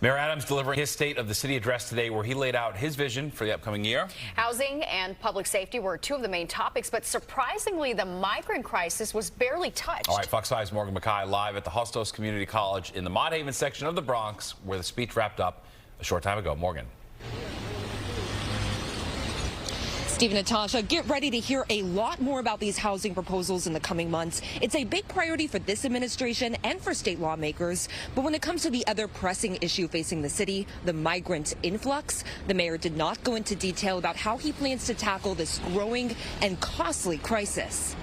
Mayor Adams delivering his State of the City address today, where he laid out his vision for the upcoming year. Housing and public safety were two of the main topics, but surprisingly, the migrant crisis was barely touched. All right, Fox 5's Morgan McKay live at the Hostos Community College in the Mott Haven section of the Bronx, where the speech wrapped up a short time ago. Morgan. Steve and Natasha, get ready to hear a lot more about these housing proposals in the coming months. It's a big priority for this administration and for state lawmakers. But when it comes to the other pressing issue facing the city, the migrant influx, the mayor did not go into detail about how he plans to tackle this growing and costly crisis.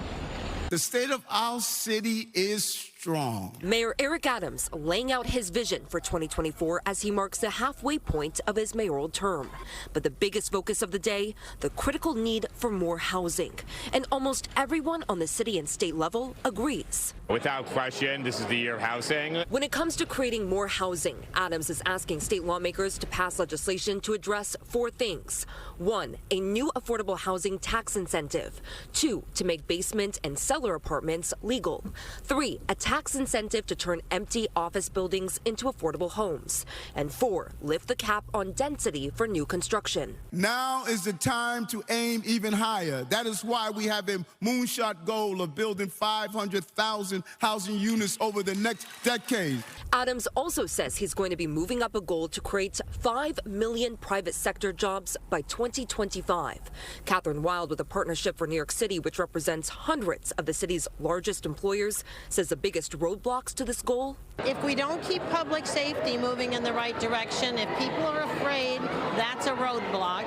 The state of our city is strong. Mayor Eric Adams laying out his vision for 2024 as he marks the halfway point of his mayoral term. But the biggest focus of the day, the critical need for more housing. And almost everyone on the city and state level agrees. Without question, this is the year of housing. When it comes to creating more housing, Adams is asking state lawmakers to pass legislation to address four things. 1, a new affordable housing tax incentive. 2, to make basement and cellar apartments legal. 3, a tax incentive to turn empty office buildings into affordable homes. And 4, lift the cap on density for new construction. Now is the time to aim even higher. That is why we have a moonshot goal of building 500,000 housing units over the next decade. Adams also says he's going to be moving up a goal to create 5 million private sector jobs by 2025. Catherine Wild, with a partnership for New York City, which represents hundreds of the city's largest employers, says the biggest roadblocks to this goal. If we don't keep public safety moving in the right direction, if people are afraid, that's a roadblock.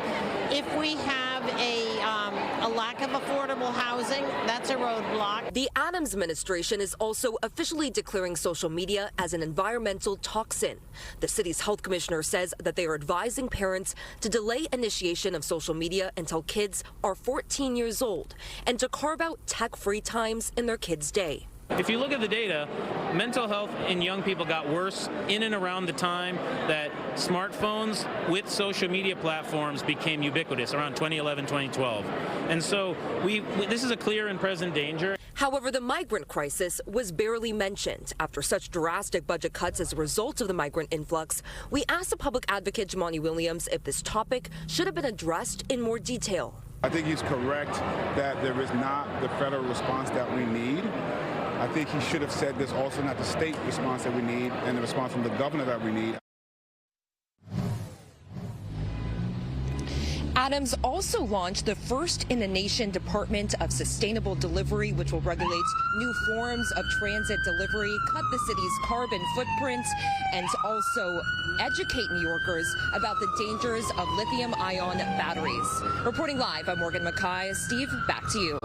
If we have a lack of affordable housing, that's a roadblock. The Adams administration is also officially declaring social media as an environmental toxin. The city's health commissioner says that they are advising parents to delay initiation of social media until kids are 14 years old and to carve out tech-free times in their kids' day. If you look at the data, mental health in young people got worse in and around the time that smartphones with social media platforms became ubiquitous, around 2011, 2012. And so this is a clear and present danger. However, the migrant crisis was barely mentioned. After such drastic budget cuts as a result of the migrant influx, we asked the public advocate Jumaane Williams if this topic should have been addressed in more detail. I think he's correct that there is not the federal response that we need. I think he should have said there's also not the state response that we need and the response from the governor that we need. Adams also launched the first-in-the-nation Department of Sustainable Delivery, which will regulate new forms of transit delivery, cut the city's carbon footprint, and also educate New Yorkers about the dangers of lithium-ion batteries. Reporting live, I'm Morgan McKay. Steve, back to you.